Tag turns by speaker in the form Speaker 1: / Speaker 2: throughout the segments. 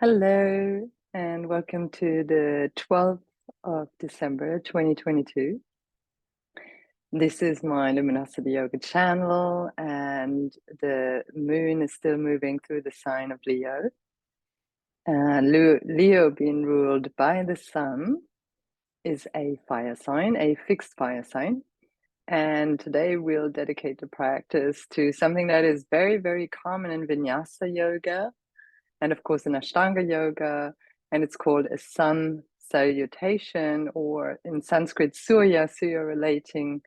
Speaker 1: Hello, and welcome to the 12th of December 2022. This is my Luminosity Yoga channel, and the moon is still moving through the sign of Leo. Leo, being ruled by the sun, is a fire sign, a fixed fire sign. And today we'll dedicate the practice to something that is very, very common in Vinyasa yoga, and of course in Ashtanga yoga, and it's called a sun salutation, or in Sanskrit Surya relating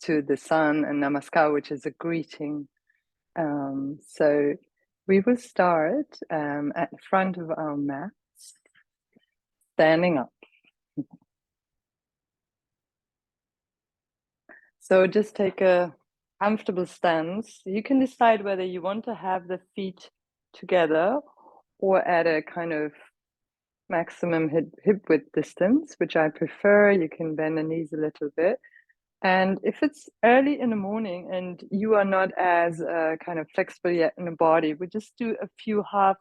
Speaker 1: to the sun, and Namaskar, which is a greeting. So we will start at the front of our mats, standing up. So just take a comfortable stance. You can decide whether you want to have the feet together or at a kind of maximum hip width distance, which I prefer. You can bend the knees a little bit. And if it's early in the morning and you are not as kind of flexible yet in the body, we just do a few half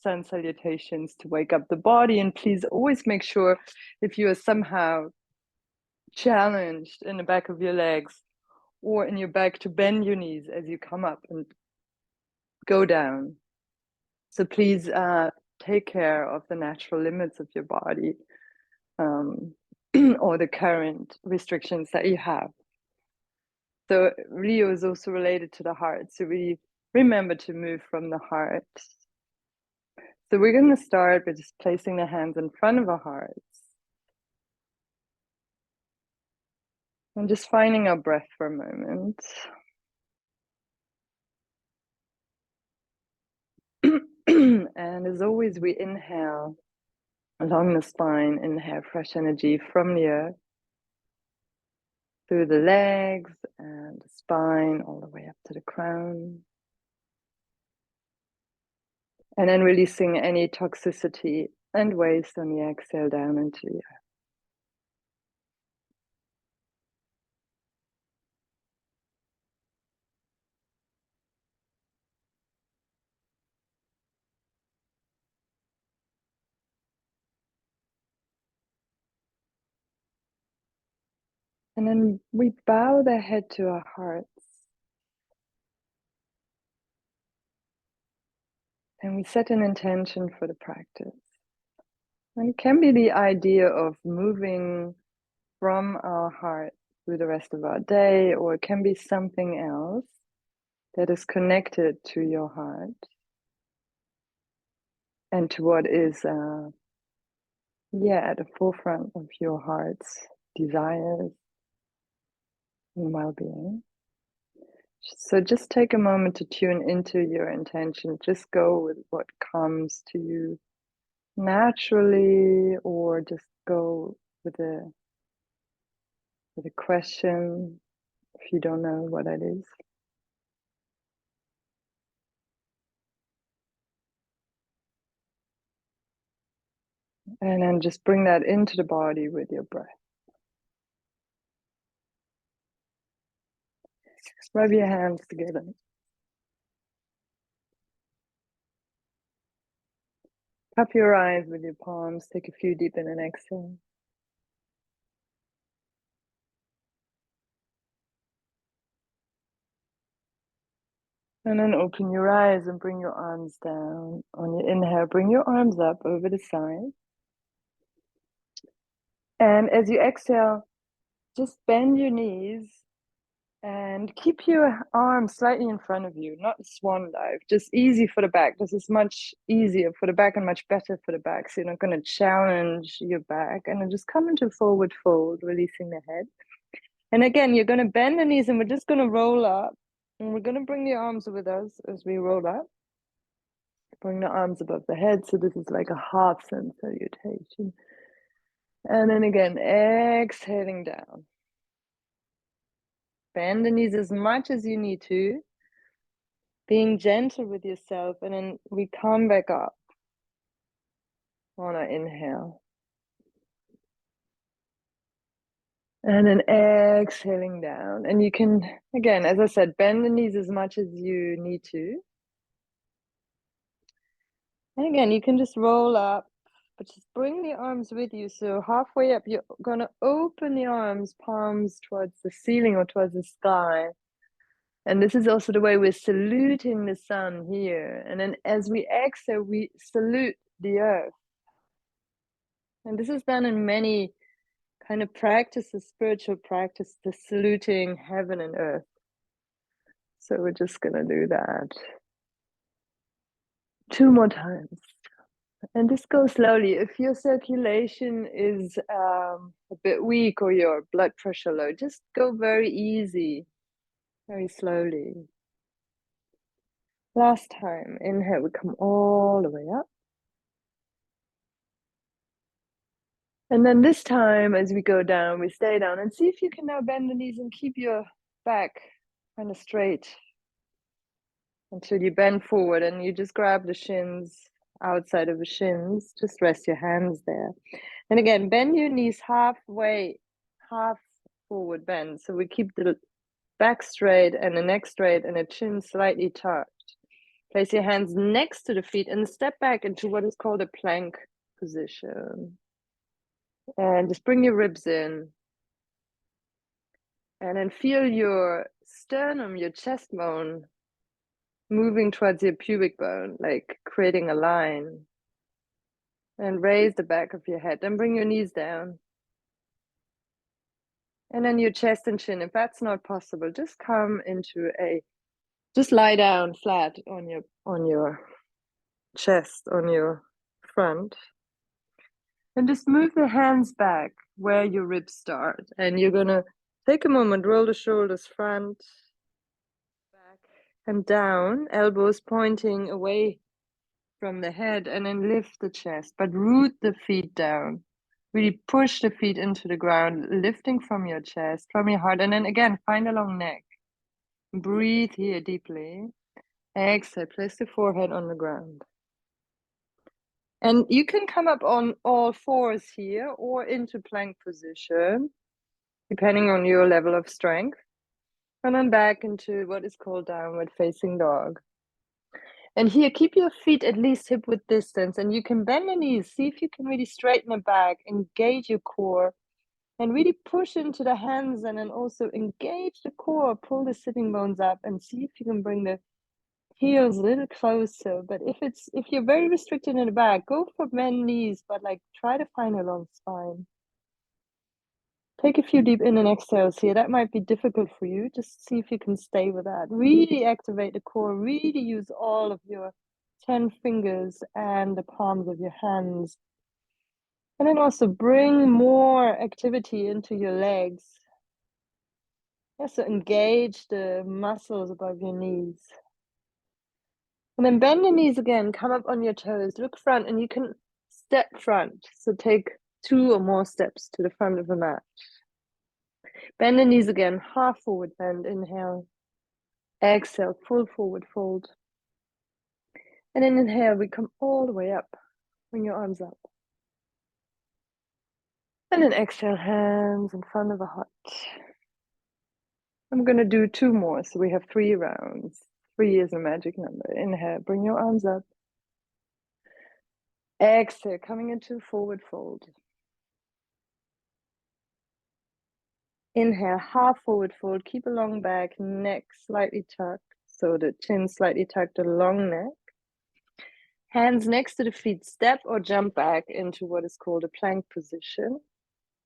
Speaker 1: sun salutations to wake up the body. And please always make sure, if you are somehow challenged in the back of your legs or in your back, to bend your knees as you come up and go down. So please take care of the natural limits of your body, or the current restrictions that you have. So Leo is also related to the heart. So we remember to move from the heart. So we're going to start by just placing the hands in front of our hearts. And just finding our breath for a moment. And as always, we inhale along the spine, inhale fresh energy from the earth, through the legs and the spine, all the way up to the crown. And then releasing any toxicity and waste on the exhale down into the earth. And then we bow the head to our hearts. And we set an intention for the practice. And it can be the idea of moving from our heart through the rest of our day, or it can be something else that is connected to your heart and to what is at the forefront of your heart's desires and well-being. So just take a moment to tune into your intention. Just go with what comes to you naturally, or just go with a question if you don't know what it is. And then just bring that into the body with your breath. Rub your hands together. Cup your eyes with your palms. Take a few deep in and exhale. And then open your eyes and bring your arms down. On your inhale, bring your arms up over the side. And as you exhale, just bend your knees and keep your arms slightly in front of you, not swan dive, just easy for the back. This is much easier for the back and much better for the back. So you're not going to challenge your back. And then just come into forward fold, releasing the head. And again, you're going to bend the knees and we're just going to roll up. And we're going to bring the arms with us as we roll up. Bring the arms above the head. So this is like a half sun salutation. And then again, exhaling down. Bend the knees as much as you need to. Being gentle with yourself. And then we come back up on our inhale. And then exhaling down. And you can, again, as I said, bend the knees as much as you need to. And again, you can just roll up, but just bring the arms with you. So halfway up, you're going to open the arms, palms towards the ceiling or towards the sky. And this is also the way we're saluting the sun here. And then as we exhale, we salute the earth. And this is done in many kind of practices, spiritual practice, the saluting heaven and earth. So we're just going to do that 2 more times. And just go slowly. If your circulation is a bit weak or your blood pressure low, just go very easy, very slowly. Last time, inhale, we come all the way up. And then this time, as we go down, we stay down and see if you can now bend the knees and keep your back kind of straight until you bend forward and you just grab the shins outside of the shins. Just rest your hands there. And again, bend your knees halfway, half forward bend. So we keep the back straight and the neck straight and the chin slightly tucked. Place your hands next to the feet and step back into what is called a plank position. And just bring your ribs in. And then feel your sternum, your chest bone, moving towards your pubic bone, like creating a line. And raise the back of your head. Then bring your knees down. And then your chest and chin. If that's not possible, just come into just lie down flat on your chest, on your front. And just move the hands back where your ribs start. And you're going to take a moment, roll the shoulders front, back, and down, elbows pointing away from the head, and then lift the chest, but root the feet down. Really push the feet into the ground, lifting from your chest, from your heart, and then again, find a long neck. Breathe here deeply. Exhale, place the forehead on the ground. And you can come up on all fours here or into plank position, depending on your level of strength. And then back into what is called downward facing dog. And here, keep your feet at least hip width distance, and you can bend the knees. See if you can really straighten the back, engage your core, and really push into the hands, and then also engage the core, pull the sitting bones up, and see if you can bring the heels a little closer. But if you're very restricted in the back, go for bend knees, but like try to find a long spine. Take a few deep in and exhales here. That might be difficult for you. Just see if you can stay with that. Really activate the core. Really use all of your 10 fingers and the palms of your hands. And then also bring more activity into your legs. So engage the muscles above your knees. And then bend the knees again. Come up on your toes. Look front, and you can step front. So take 2 or more steps to the front of the mat. Bend the knees again, half forward bend, inhale. Exhale, full forward fold. And then inhale, we come all the way up. Bring your arms up. And then exhale, hands in front of the heart. I'm going to do 2 more, so we have 3 rounds. 3 is a magic number. Inhale, bring your arms up. Exhale, coming into forward fold. Inhale, half forward fold. Keep a long back, neck slightly tucked. So the chin slightly tucked, a long neck. Hands next to the feet, step or jump back into what is called a plank position.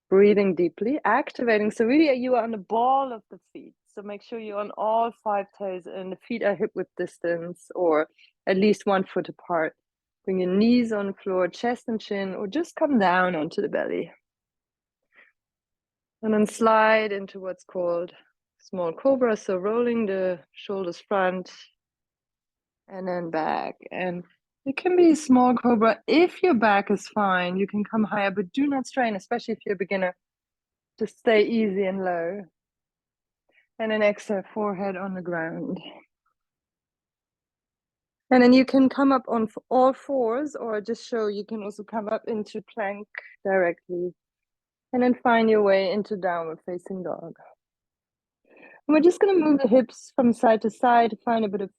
Speaker 1: Breathing deeply, activating. So really you are on the ball of the feet. So make sure you're on all 5 toes and the feet are hip width distance or at least 1 foot apart. Bring your knees on the floor, chest and chin, or just come down onto the belly. And then slide into what's called small cobra. So rolling the shoulders front and then back. And it can be a small cobra. If your back is fine, you can come higher, but do not strain, especially if you're a beginner. Just stay easy and low. And then exhale, forehead on the ground. And then you can come up on all 4s, or just show you can also come up into plank directly. And then find your way into downward facing dog. And we're just going to move the hips from side to side to find a bit of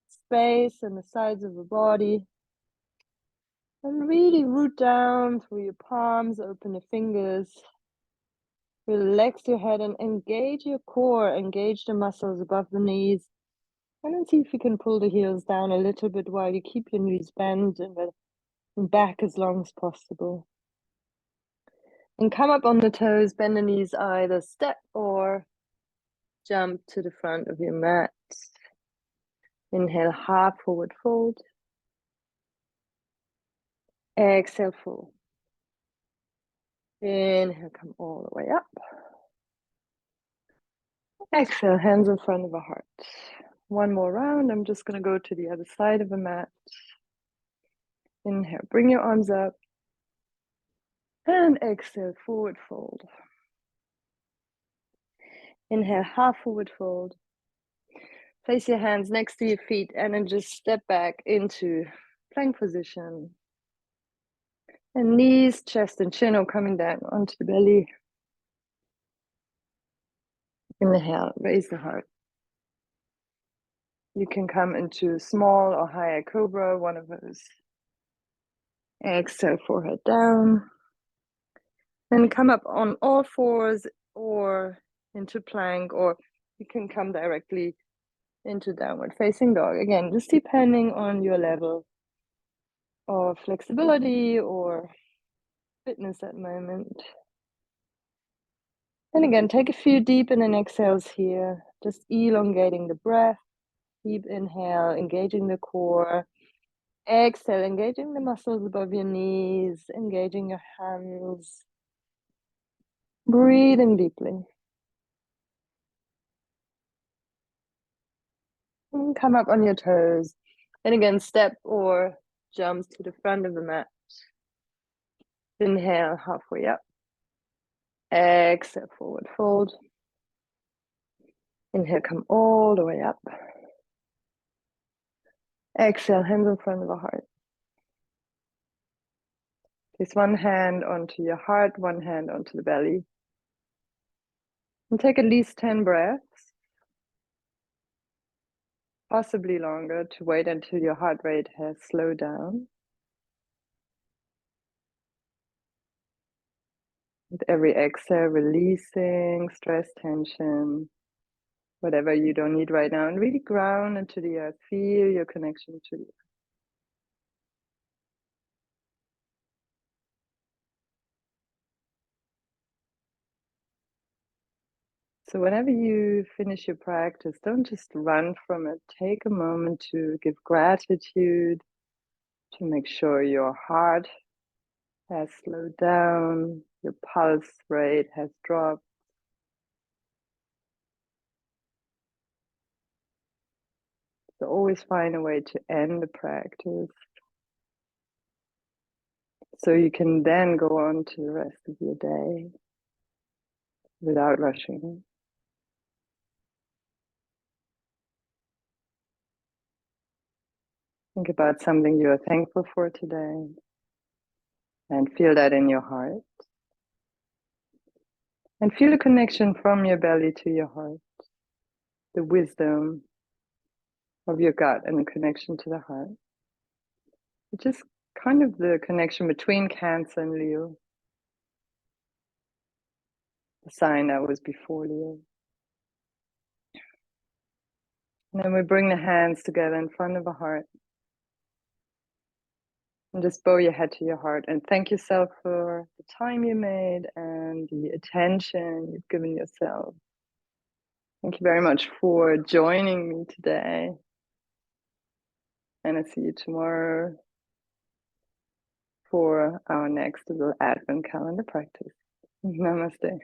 Speaker 1: space in the sides of the body. And really root down through your palms, open the fingers. Relax your head and engage your core, engage the muscles above the knees. And then see if you can pull the heels down a little bit while you keep your knees bent and the back as long as possible. And come up on the toes, bend the knees, either step or jump to the front of your mat. Inhale, half forward fold. Exhale, fold. Inhale, come all the way up. Exhale, hands in front of the heart. One more round. I'm just going to go to the other side of the mat. Inhale, bring your arms up. And exhale, forward fold. Inhale, half forward fold. Place your hands next to your feet and then just step back into plank position. And knees, chest, and chin are coming down onto the belly. Inhale, raise the heart. You can come into small or higher cobra, one of those. Exhale, forehead down. Then come up on all fours or into plank, or you can come directly into downward facing dog. Again, just depending on your level of flexibility or fitness at the moment. And again, take a few deep in and exhales here, just elongating the breath. Deep inhale, engaging the core. Exhale, engaging the muscles above your knees, engaging your hands. Breathing deeply. And come up on your toes. And again, step or jump to the front of the mat. Inhale, halfway up. Exhale, forward fold. Inhale, come all the way up. Exhale, hands in front of the heart. Place one hand onto your heart, one hand onto the belly. And take at least 10 breaths. Possibly longer, to wait until your heart rate has slowed down. With every exhale, releasing stress, tension, whatever you don't need right now, and really ground into the earth. Feel your connection to the earth. So whenever you finish your practice, don't just run from it. Take a moment to give gratitude, to make sure your heart has slowed down, your pulse rate has dropped. So always find a way to end the practice, so you can then go on to the rest of your day without rushing. Think about something you are thankful for today and feel that in your heart. And feel a connection from your belly to your heart, the wisdom of your gut and the connection to the heart. It's just kind of the connection between Cancer and Leo, the sign that was before Leo. And then we bring the hands together in front of the heart. And just bow your head to your heart and thank yourself for the time you made and the attention you've given yourself. Thank you very much for joining me today. And I'll see you tomorrow for our next little Advent calendar practice. Namaste.